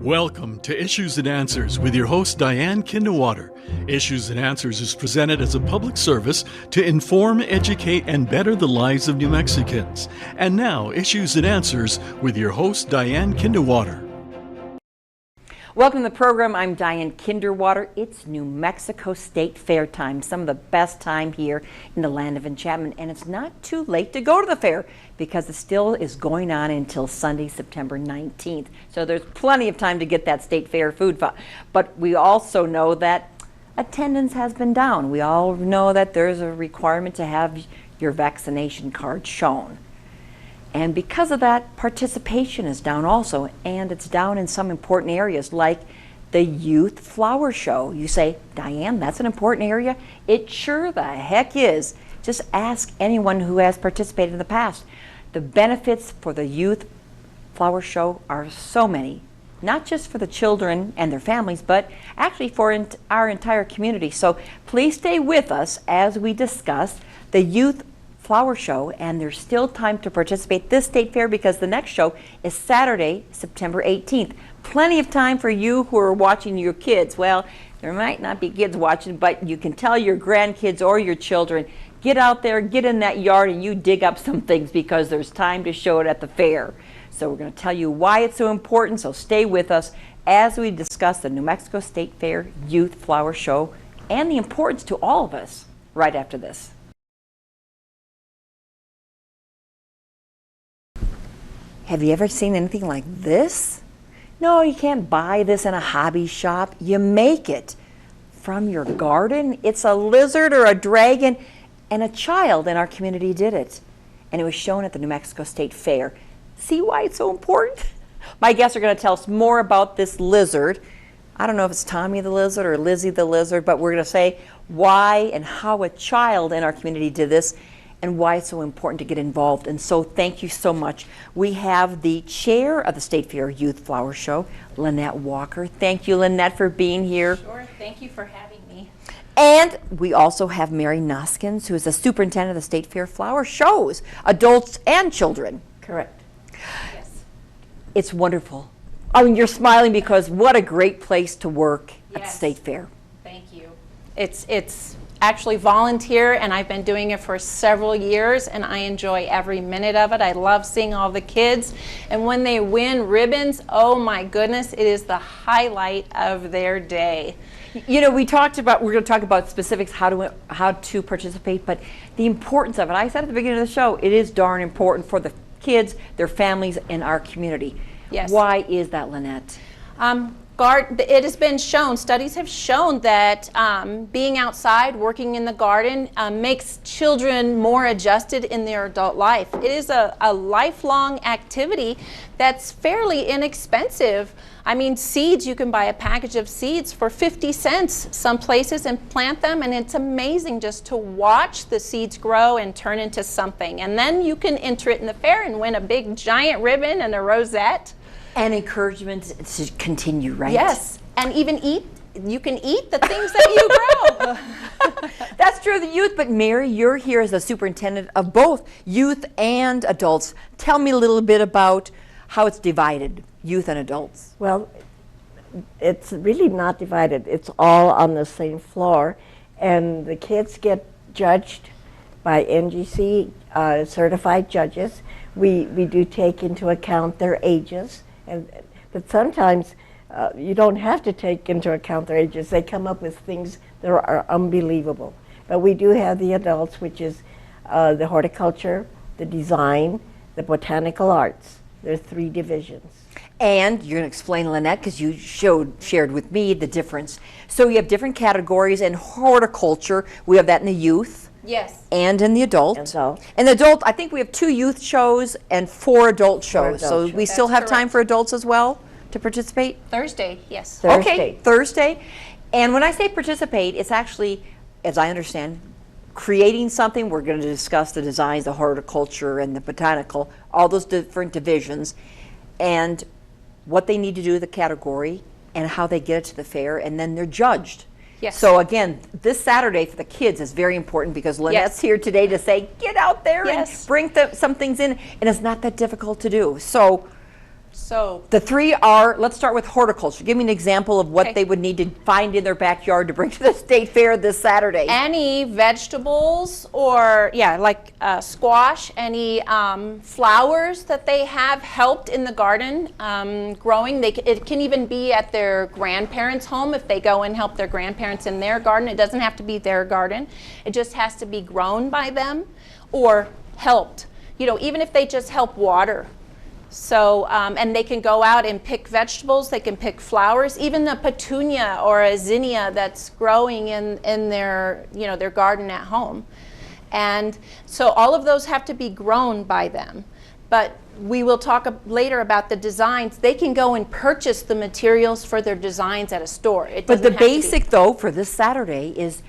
Welcome to Issues and Answers with your host Diane Kinderwater. Issues and Answers is presented as a public service to inform, educate, and better the lives of New Mexicans. And now, Issues and Answers with your host Diane Kinderwater. Welcome to the program. I'm Diane Kinderwater. It's New Mexico State Fair time, some of the best time here in the land of enchantment. And it's not too late to go to the fair because it still is going on until Sunday, September 19th. So there's plenty of time to get that state fair food. But we also know that attendance has been down. We all know that there's a requirement to have your vaccination card shown. And because of that, participation is down also, and it's down in some important areas like the Youth Flower Show. You say, Diane, that's an important area? It sure the heck is. Just ask anyone who has participated in the past. The benefits for the Youth Flower Show are so many, not just for the children and their families, but actually for our entire community. So please stay with us as we discuss the Youth Flower Show, and there's still time to participate this state fair because the next show is Saturday, September 18th. Plenty of time for you who are watching your kids. Well, there might not be kids watching, but you can tell your grandkids or your children, get out there, get in that yard, and you dig up some things because there's time to show it at the fair. So we're going to tell you why it's so important, so stay with us as we discuss the New Mexico State Fair Youth Flower Show and the importance to all of us right after this. Have you ever seen anything like this? No, you can't buy this in a hobby shop. You make it from your garden. It's a lizard or a dragon, and a child in our community did it. And it was shown at the New Mexico State Fair. See why it's so important? My guests are going to tell us more about this lizard. I don't know if it's Tommy the lizard or Lizzie the lizard, but we're going to say why and how a child in our community did this, and why it's so important to get involved. And so thank you so much. We have the chair of the State Fair Youth Flower Show, Lynnette Walker. Thank you, Lynnette, for being here. Sure, thank you for having me. And we also have Mary Noskins, who is the superintendent of the State Fair Flower Shows, adults and children. Correct. Yes. It's wonderful. I mean, you're smiling because what a great place to work at the State Fair. Thank you. It's actually volunteer, and I've been doing it for several years, and I enjoy every minute of it. I love seeing all the kids, and when they win ribbons, oh my goodness, it is the highlight of their day. You know, we're going to talk about specifics, how to participate, but the importance of it. I said at the beginning of the show, it is darn important for the kids, their families, and our community. Yes. Why is that, Lynnette? It has been shown, studies have shown that being outside, working in the garden, makes children more adjusted in their adult life. It is a lifelong activity that's fairly inexpensive. I mean, seeds, you can buy a package of seeds for 50 cents some places and plant them, and it's amazing just to watch the seeds grow and turn into something. And then you can enter it in the fair and win a big giant ribbon and a rosette. And encouragement to continue, right? Yes, and even you can eat the things that you grow. That's true of the youth, but Mary, you're here as the superintendent of both youth and adults. Tell me a little bit about how it's divided, youth and adults. Well, it's really not divided. It's all on the same floor, and the kids get judged by NGC certified judges. We do take into account their ages. But sometimes you don't have to take into account their ages. They come up with things that are unbelievable. But we do have the adults, which is the horticulture, the design, the botanical arts. There's 3 divisions. And you're going to explain, Lynnette, because you shared with me the difference. So you have different categories in horticulture. We have that in the youth. Yes. And in the adult. And the adult, I think we have 2 youth shows and 4 adult shows. So we still have time for adults as well to participate? Thursday, yes. Thursday. Okay, Thursday. And when I say participate, it's actually, as I understand, creating something. We're going to discuss the designs, the horticulture and the botanical, all those different divisions, and what they need to do with the category and how they get it to the fair, and then they're judged. Yes. So again, this Saturday for the kids is very important because Lynnette's here today to say, get out there and bring some things in, and it's not that difficult to do. So So The three are, let's start with horticulture. Give me an example of what Okay. they would need to find in their backyard to bring to the state fair this Saturday. any vegetables or like squash, any flowers that they have helped in the garden growing. It can even be at their grandparents' home if they go and help their grandparents in their garden. It doesn't have to be their garden. It just has to be grown by them or helped. Even if they just help water. So, and they can go out and pick vegetables, they can pick flowers, even a petunia or a zinnia that's growing in their, their garden at home. And so all of those have to be grown by them. But we will talk later about the designs. They can go and purchase the materials for their designs at a store. But the basic, though, for this Saturday is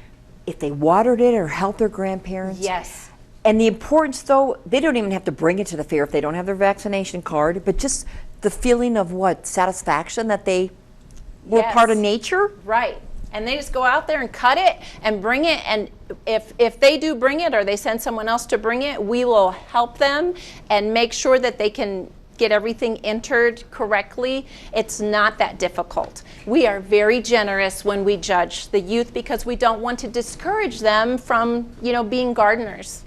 if they watered it or helped their grandparents. Yes. And the importance, though, they don't even have to bring it to the fair if they don't have their vaccination card, but just the feeling of satisfaction that they were Yes. part of nature. Right. And they just go out there and cut it and bring it. And if they do bring it or they send someone else to bring it, we will help them and make sure that they can get everything entered correctly. It's not that difficult. We are very generous when we judge the youth because we don't want to discourage them from, being gardeners.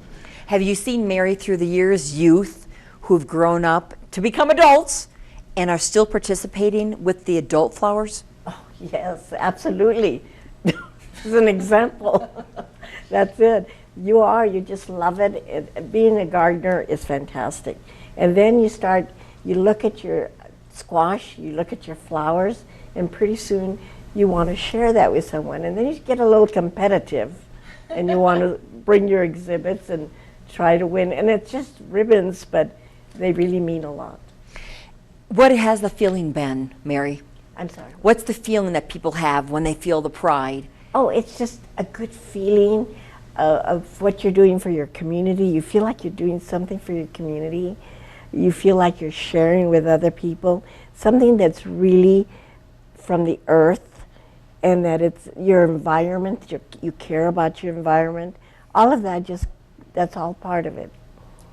Have you seen, Mary, through the years, youth who've grown up to become adults and are still participating with the adult flowers? Oh, yes, absolutely. This is an example. That's it. You just love it. Being a gardener is fantastic. And then you look at your squash, you look at your flowers, and pretty soon you want to share that with someone. And then you get a little competitive and you want to bring your exhibits and try to win. And it's just ribbons, but they really mean a lot. What has the feeling been, Mary? I'm sorry. What's the feeling that people have when they feel the pride? Oh, it's just a good feeling of what you're doing for your community. You feel like you're doing something for your community. You feel like you're sharing with other people something that's really from the earth, and that it's your environment, you care about your environment. All of that, that's all part of it.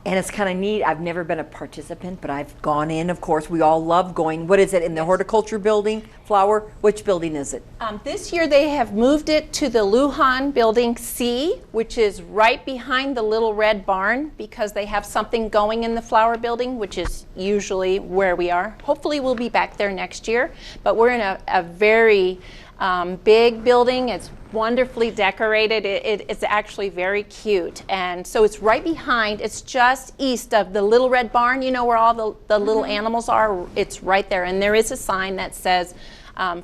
And it's kind of neat. I've never been a participant, but I've gone in, of course. We all love going. What is it, in the horticulture building, flower? Which building is it? This year they have moved it to the Lujan Building C, which is right behind the little red barn, because they have something going in the flower building, which is usually where we are. Hopefully we'll be back there next year, but we're in a very big building. It's wonderfully decorated. It's actually very cute. And so it's right behind, it's just east of the little red barn, where all the little animals are. It's right there. And there is a sign that says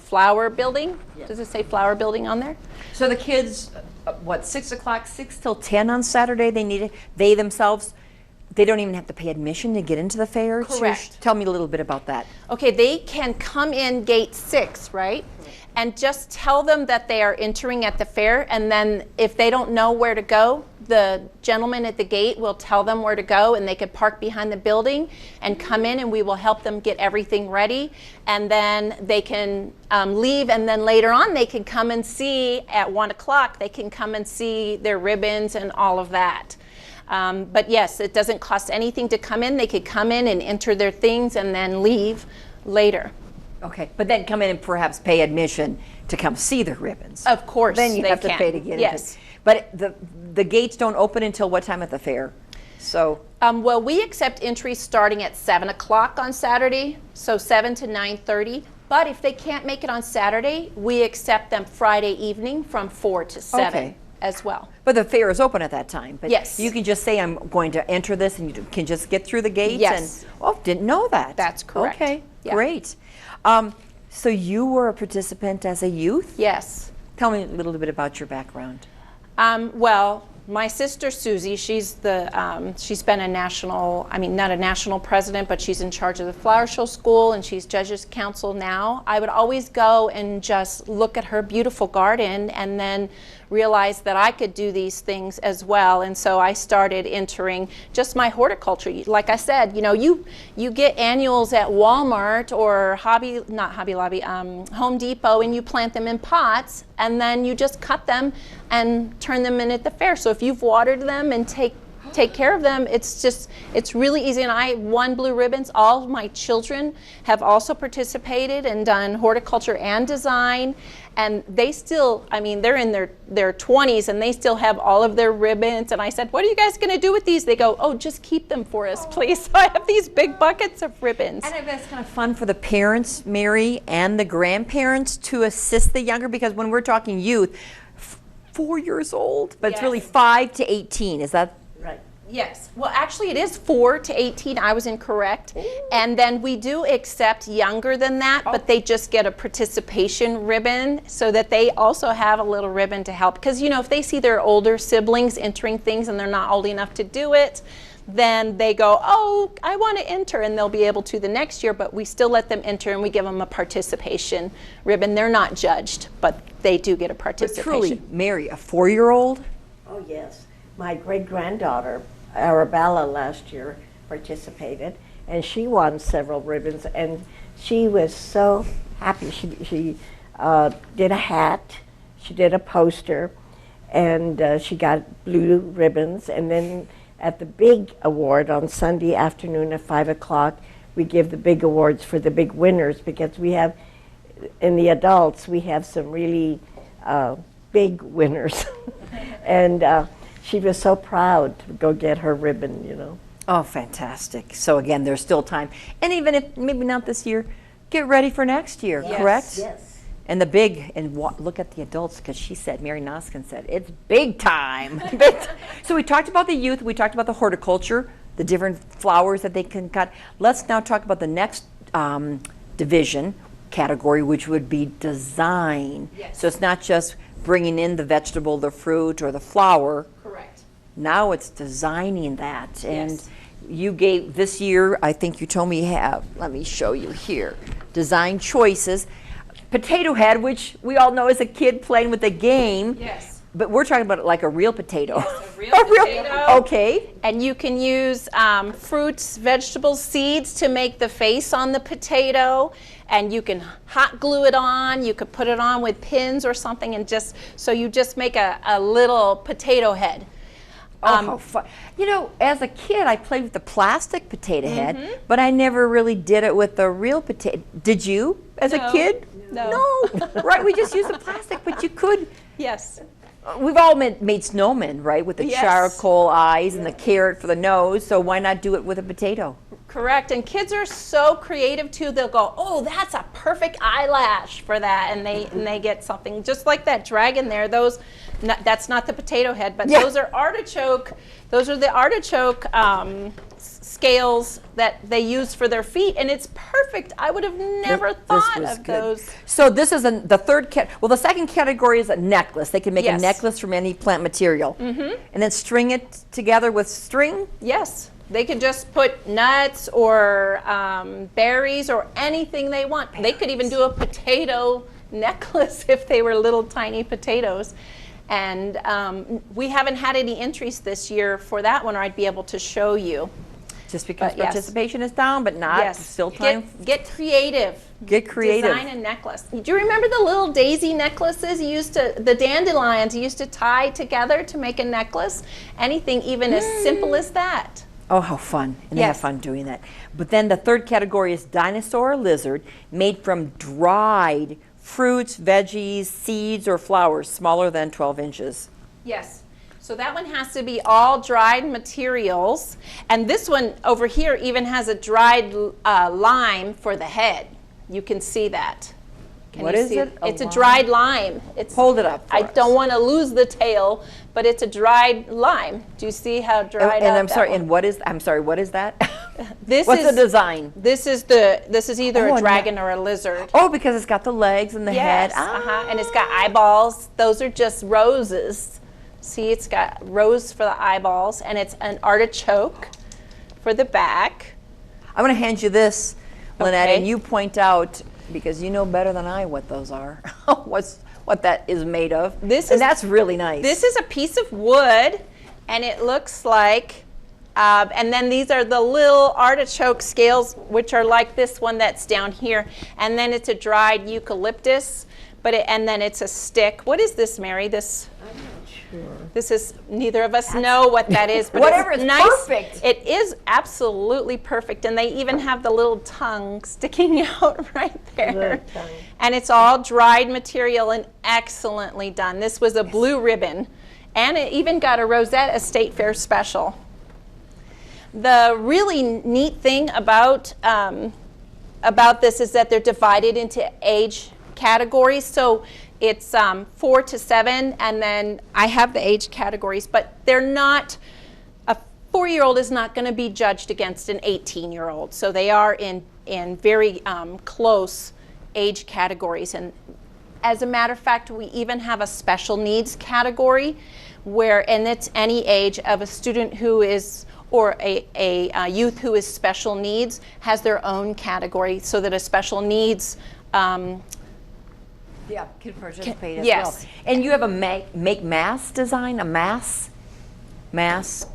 flower building. Yes. Does it say flower building on there? So the kids, 6 o'clock, 6 till 10 on Saturday, they themselves, they don't even have to pay admission to get into the fair? Correct. So tell me a little bit about that. Okay, they can come in gate 6, right? And just tell them that they are entering at the fair, and then if they don't know where to go, the gentleman at the gate will tell them where to go, and they could park behind the building and come in, and we will help them get everything ready, and then they can leave, and then later on they can come and see at 1 o'clock, they can come and see their ribbons and all of that. But yes, it doesn't cost anything to come in. They could come in and enter their things and then leave later. Okay, but then come in and perhaps pay admission to come see the ribbons. Of course, Then you they have to can. pay to get Yes. in. But the gates don't open until what time at the fair? So Well, we accept entries starting at 7 o'clock on Saturday, so 7 to 9:30. But if they can't make it on Saturday, we accept them Friday evening from 4 to 7 Okay. as well. but the fair is open at that time. But Yes. you can just say, I'm going to enter this, and you can just get through the gates. Yes. And, didn't know that. That's correct. Okay, Yeah. great. So you were a participant as a youth? Yes. Tell me a little bit about your background. Well, my sister Susie, she's been a national, not a national president, but she's in charge of the flower show school, and she's judges council now. I would always go and just look at her beautiful garden and then realize that I could do these things as well. And so I started entering just my horticulture. Like I said, you get annuals at Walmart or Home Depot, and you plant them in pots, and then you just cut them and turn them in at the fair. So if you've watered them and take care of them. It's really easy. And I won blue ribbons. All of my children have also participated and done horticulture and design. And they still, I mean, they're in their 20s and they still have all of their ribbons. And I said, what are you guys going to do with these? They go, oh, just keep them for us, please. So I have these big buckets of ribbons. And I bet it's kind of fun for the parents, Mary, and the grandparents to assist the younger, because when we're talking youth, 4 years old, but it's really 5 to 18. Is that Right. Yes. Well, actually, it is 4 to 18. I was incorrect. Ooh. And then we do accept younger than that, but they just get a participation ribbon so that they also have a little ribbon to help. Because, you know, if they see their older siblings entering things and they're not old enough to do it, then they go, oh, I want to enter, and they'll be able to the next year, but we still let them enter and we give them a participation ribbon. They're not judged, but they do get a participation. But truly, Mary, a 4-year-old? Oh, yes. My great-granddaughter, Arabella, last year participated, and she won several ribbons, and she was so happy. She did a hat, she did a poster, and she got blue ribbons. And then at the big award on Sunday afternoon at 5 o'clock, we give the big awards for the big winners, because we have, in the adults, we have some really big winners. And she was so proud to go get her ribbon, you know. Oh, fantastic. So again, there's still time. And even if maybe not this year, get ready for next year, correct? Yes. And the big, and look at the adults, because she said, Mary Noskin said, it's big time. So we talked about the youth, we talked about the horticulture, the different flowers that they can cut. Let's now talk about the next division, category, which would be design. Yes. So it's not just bringing in the vegetable, the fruit, or the flower. Correct. Now it's designing that. And Yes. you gave, this year, I think you told me you have, let me show you here, design choices. Potato head, which we all know as a kid playing with a game. Yes. But we're talking about it like a real potato. A real potato. Okay. And you can use fruits, vegetables, seeds to make the face on the potato. And you can hot glue it on. You could put it on with pins or something, and so you just make a little potato head. How fun. You know, as a kid, I played with the plastic potato head, but I never really did it with the real potato. Did you, as a kid? No. No. Right, we just used the plastic, but you could. Yes. We've all made snowmen, right, with the Yes. charcoal eyes and the carrot for the nose, so why not do it with a potato? Correct. And kids are so creative too. They'll go, oh, that's a perfect eyelash for that, and they get something just like that dragon there. That's not the potato head, but those are artichoke. Those are the artichoke scales that they use for their feet, and it's perfect. I would have never thought of those. So this is the third well, the second category is a necklace. They can make a Yes. necklace from any plant material, and then string it together with string. Yes. They could just put nuts or berries or anything they want. They could even do a potato necklace if they were little tiny potatoes. And we haven't had any entries this year for that one, or I'd be able to show you. Just because But yes. participation is down, but not still time. Get creative. Get creative. Design a necklace. Do you remember the little daisy necklaces the dandelions you used to tie together to make a necklace? Anything even as simple as that. Oh, how fun. And they have Yes. fun doing that. But then the third category is dinosaur or lizard, made from dried fruits, veggies, seeds, or flowers smaller than 12 inches. Yes. So that one has to be all dried materials. And this one over here even has a dried lime for the head. You can see that. What you is see it? It's a dried lime. Hold it up for I us. don't want to lose the tail, but it's a dried lime. Do you see how dried And out I'm sorry, that and what is that? This What's is the design? This is either Oh, a a dragon or a lizard. Oh, because it's got the legs and the head. Yes, and it's got eyeballs. Those are just roses. See, it's got rose for the eyeballs, and it's an artichoke for the back. I'm going to hand you this, Lynnette, Okay. and you point out, because you know better than I what those are, what that is made of. That's really nice. This is a piece of wood, and it looks like, and then these are the little artichoke scales, which are like this one that's down here, and then it's a dried eucalyptus, and then it's a stick. What is this, Mary? This? I'm not sure. This is, neither of us know what that is, but Whatever, it's it's nice. perfect. It is absolutely perfect, and they even have the little tongue sticking out right there. Little tongue. And it's all dried material and excellently done. This was a blue ribbon, and it even got a Rosette Estate Fair special. The really neat thing about this is that they're divided into age categories. So it's 4 to 7, and then I have the age categories, but they're not, a 4-year-old is not going to be judged against an 18-year-old. So they are in very close age categories. And as a matter of fact, we even have a special needs category where, and it's any age of a student who is, or a youth who is special needs has their own category, so that a special needs Yeah, can participate as yes. well. And you have a make mask design, a mask?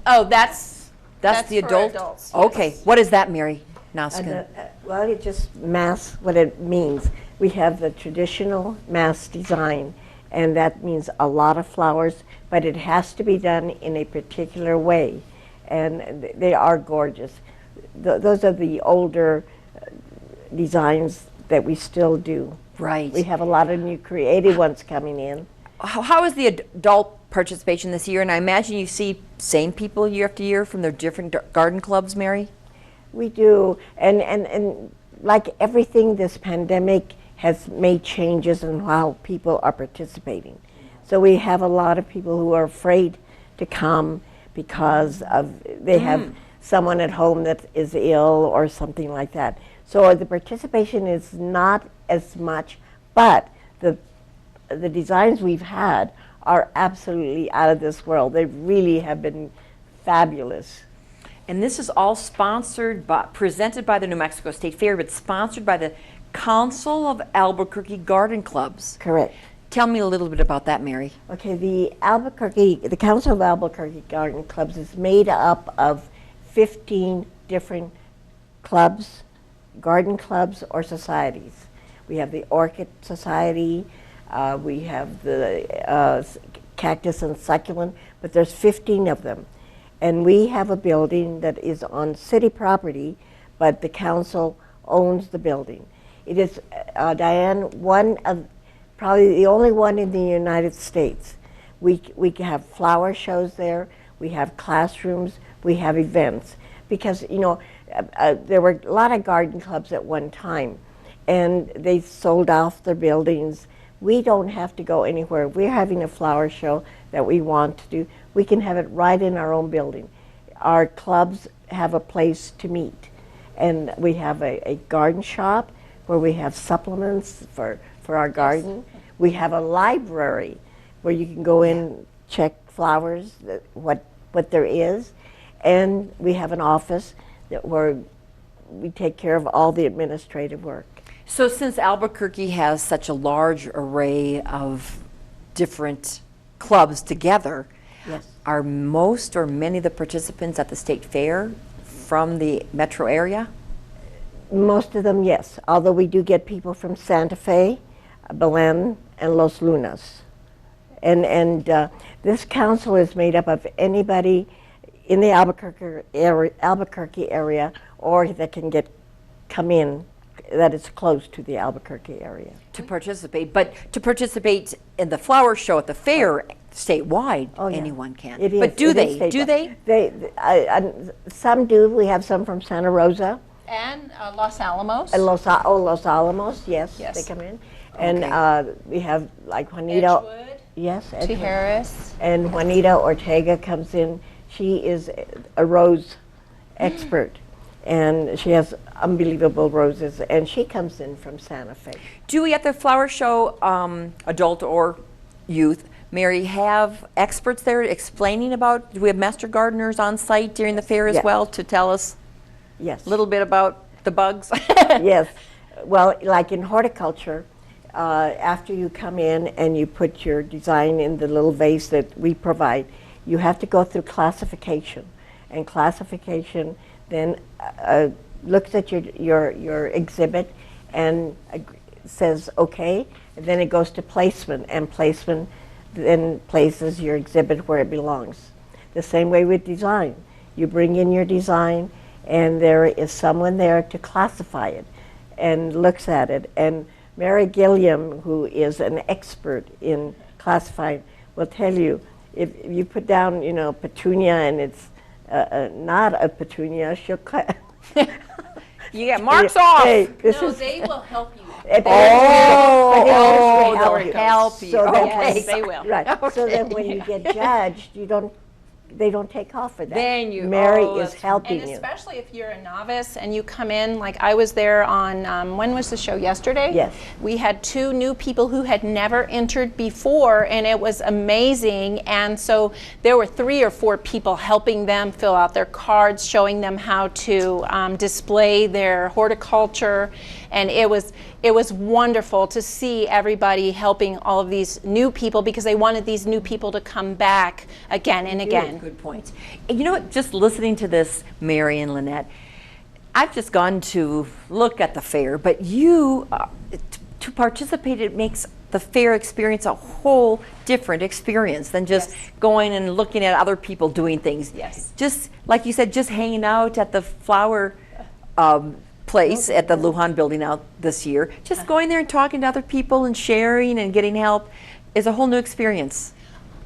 Oh, that's the for adult? adults, Okay, yes. what is that, Mary Noskin? Well, it just masks what it means. We have the traditional mask design, and that means a lot of flowers, but it has to be done in a particular way, and they are gorgeous. Those are the older designs that we still do. Right. We have a lot of new creative ones coming in. How is the adult participation this year? And I imagine you see same people year after year from their different garden clubs, Mary? We do, and like everything, this pandemic has made changes in how people are participating. So we have a lot of people who are afraid to come because of they have someone at home that is ill or something like that. So the participation is not as much, but the designs we've had are absolutely out of this world. They really have been fabulous. And this is all sponsored by, presented by the New Mexico State Fair, but sponsored by the Council of Albuquerque Garden Clubs. Correct. Tell me a little bit about that, Mary. Okay, the Council of Albuquerque Garden Clubs is made up of 15 different clubs, garden clubs or societies. We have the Orchid Society, we have the Cactus and Succulent, but there's 15 of them. And we have a building that is on city property, but the council owns the building. It is, Diane, one of, probably the only one in the United States. We have flower shows there, we have classrooms, we have events. Because, you know, there were a lot of garden clubs at one time, and they sold off their buildings. We don't have to go anywhere. We're having a flower show that we want to do. We can have it right in our own building. Our clubs have a place to meet. And we have a garden shop where we have supplements for our garden. We have a library where you can go in, check flowers, what there is. And we have an office where we take care of all the administrative work. So since Albuquerque has such a large array of different clubs together, Yes. are most or many of the participants at the state fair from the metro area? Most of them, yes. Although we do get people from Santa Fe, Belen, and Los Lunas. And this council is made up of anybody in the Albuquerque area or that can come in, that is close to the Albuquerque area. To participate, but to participate in the flower show at the fair statewide, Oh, yeah. anyone can. It is. But do It is they? Do statewide. they? Some do. We have some from Santa Rosa. And Los Alamos. And Los Alamos, yes, Yes. they come in. And Okay. we have like Juanita. Edgewood, Yes, Edgewood. Tijeras. And Juanita Ortega comes in. She is a rose expert, and she has unbelievable roses, and she comes in from Santa Fe. Do we at the flower show, adult or youth, Mary, have experts there explaining about, do we have master gardeners on site during the fair as Yes. well to tell us Yes. a little bit about the bugs? Yes. Well, like in horticulture, after you come in and you put your design in the little vase that we provide, you have to go through classification. And classification then looks at your exhibit and says, okay, and then it goes to placement, and placement then places your exhibit where it belongs. The same way with design. You bring in your design, and there is someone there to classify it and looks at it. And Mary Gilliam, who is an expert in classifying, will tell you, if you put down, petunia and it's not a petunia, she'll cut. You get marks off. Hey, They will help you. they'll help you. So that Okay. Yes, they will. Right. So that when you get judged, they don't take off for that. Then Mary is helping And you. especially if you're a novice and you come in, like I was there on, when was the show, yesterday? Yes. We had 2 new people who had never entered before, and it was amazing. And so there were 3 or 4 people helping them fill out their cards, showing them how to display their horticulture. And it was wonderful to see everybody helping all of these new people, because they wanted these new people to come back again and again. Good point. And you know what, just listening to this, Mary and Lynnette, I've just gone to look at the fair, but you, to participate, it makes the fair experience a whole different experience than just going and looking at other people doing things. Yes. Just, like you said, just hanging out at the flower place at the Lujan building out this year, just going there and talking to other people and sharing and getting help is a whole new experience.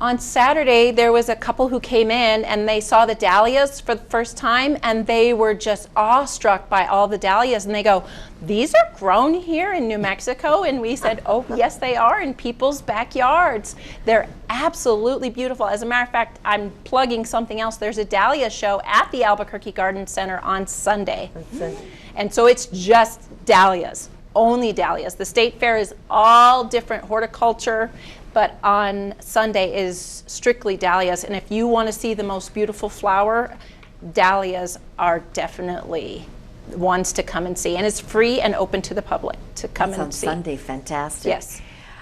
On Saturday, there was a couple who came in and they saw the dahlias for the first time, and they were just awestruck by all the dahlias. And they go, "These are grown here in New Mexico?" And we said, "Oh, yes, they are, in people's backyards." They're absolutely beautiful. As a matter of fact, I'm plugging something else. There's a dahlia show at the Albuquerque Garden Center on Sunday. And so it's just dahlias, only dahlias. The state fair is all different horticulture, but on Sunday is strictly dahlias. And if you want to see the most beautiful flower, dahlias are definitely ones to come and see. And it's free and open to the public to come That's and on see. Sunday, fantastic. Yes.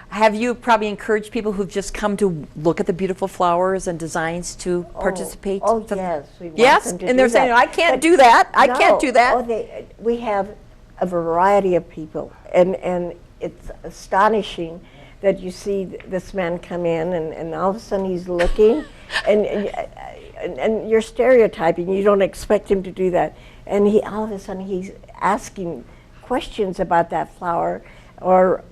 Have you probably encouraged people who've just come to look at the beautiful flowers and designs to participate? Oh, yes. We want Yes, them to and they're do saying, that. "I can't But do that. I can't no, do that." we have a variety of people, and it's astonishing that you see this man come in, and all of a sudden he's looking, and you're stereotyping. You don't expect him to do that, and all of a sudden he's asking questions about that flower, or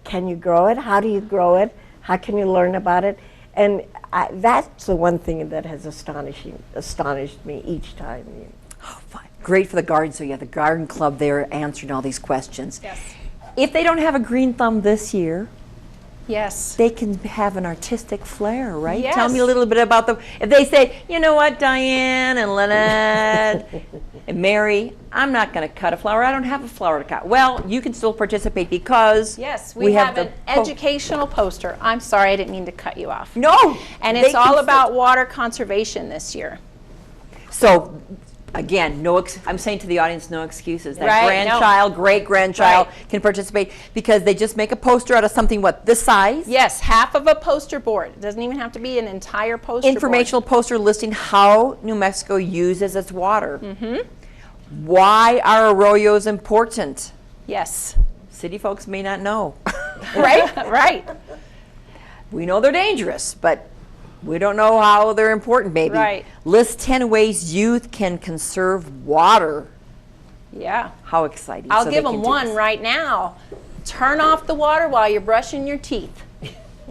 can you grow it? How do you grow it? How can you learn about it? And that's the one thing that has astonished me each time. Oh, fun. Great for the garden. So you have the garden club there answering all these questions. Yes. If they don't have a green thumb this year, Yes. they can have an artistic flair, right? Yes. Tell me a little bit about if they say, "You know what, Diane and Lynnette and Mary, I'm not going to cut a flower. I don't have a flower to cut." Well, you can still participate because Yes, we have an the educational poster. I'm sorry, I didn't mean to cut you off. No, And they it's can all still- about water conservation this year. So, again, I'm saying to the audience, no excuses. That Right, no. grandchild, great-grandchild Right. can participate because they just make a poster out of something, this size? Yes, half of a poster board. It doesn't even have to be an entire poster Informational poster listing how New Mexico uses its water. Mm-hmm. Why are arroyos important? board. Yes. City folks may not know. Right? Right. We know they're dangerous, but we don't know how they're important, maybe. Right. List 10 ways youth can conserve water. Yeah. How exciting. I'll So give they can them do one this. right now. Turn off the water while you're brushing your teeth.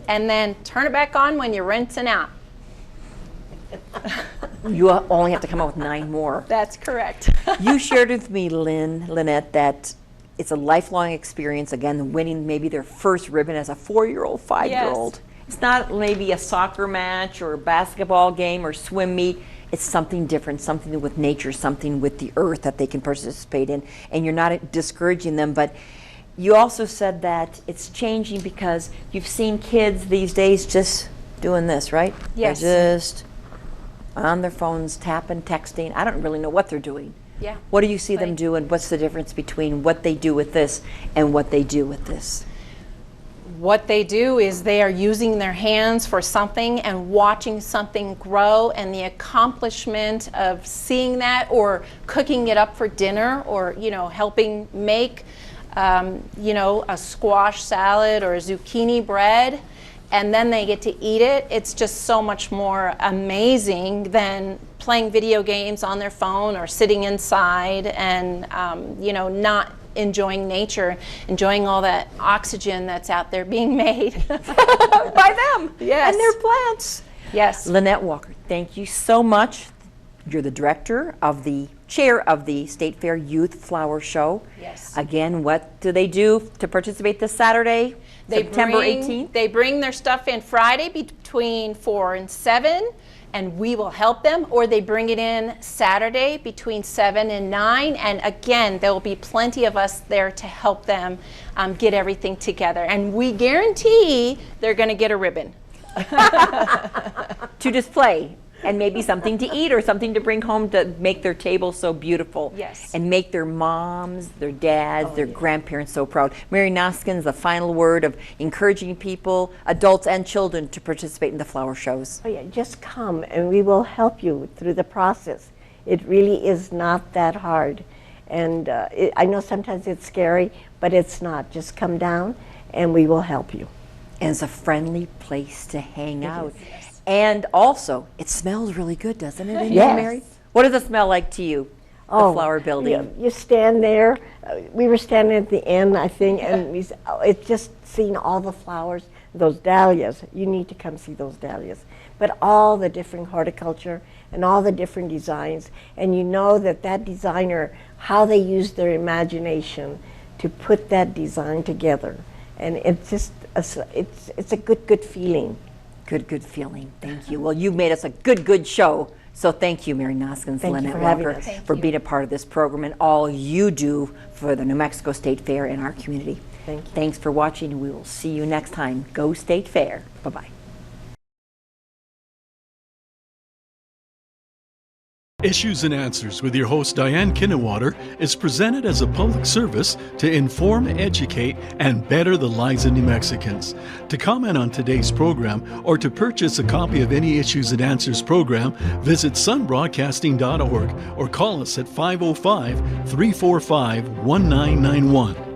And then turn it back on when you're rinsing out. You only have to come up with 9 more. That's correct. You shared with me, Lynnette, that it's a lifelong experience, again, winning maybe their first ribbon as a 4-year-old, 5-year-old. Yes. It's not maybe a soccer match or a basketball game or swim meet. It's something different, something with nature, something with the earth that they can participate in. And you're not discouraging them, but you also said that it's changing because you've seen kids these days just doing this, right? Yes. They're just on their phones, tapping, texting. I don't really know what they're doing. Yeah. What do you see them Right. do, and what's the difference between what they do with this and what they do with this? What they do is they are using their hands for something and watching something grow, and the accomplishment of seeing that or cooking it up for dinner, or helping make a squash salad or a zucchini bread. and then they get to eat it, it's just so much more amazing than playing video games on their phone or sitting inside and not enjoying nature, enjoying all that oxygen that's out there being made By them Yes. and their plants. Yes. Lynnette Walker, thank you so much. You're the chair of the State Fair Youth Flower Show. Yes. Again, what do they do to participate this Saturday, September 18th? They bring their stuff in Friday between 4 and 7, and we will help them, or they bring it in Saturday between 7 and 9, and again, there will be plenty of us there to help them get everything together, and we guarantee they're going to get a ribbon. To display, and maybe something to eat or something to bring home to make their table so beautiful. Yes. And make their moms, their dads, their grandparents so proud. Mary Noskins, the final word of encouraging people, adults and children, to participate in the flower shows. Oh yeah, just come and we will help you through the process. It really is not that hard. And I know sometimes it's scary, but it's not. Just come down and we will help you. And it's a friendly place to hang out. Yes. And also, it smells really good, doesn't it, in Yes. here, Mary? What does it smell like to you, the flower building? You stand there. We were standing at the end, I think, and it's just seeing all the flowers, those dahlias. You need to come see those dahlias. But all the different horticulture and all the different designs. And you know that designer, how they use their imagination to put that design together. And it's just, it's a good feeling. Good feeling. Thank you. Well, you've made us a good show. So thank you, Mary Noskins, Thank you Lynnette for having Walker, us. for being a part of this program and all you do for the New Mexico State Fair and our community. Thank you. Thanks for watching, and we will see you next time. Go State Fair. Bye-bye. Issues and Answers with your host Diane Kinnewater is presented as a public service to inform, educate, and better the lives of New Mexicans. To comment on today's program or to purchase a copy of any Issues and Answers program, visit sunbroadcasting.org or call us at 505-345-1991.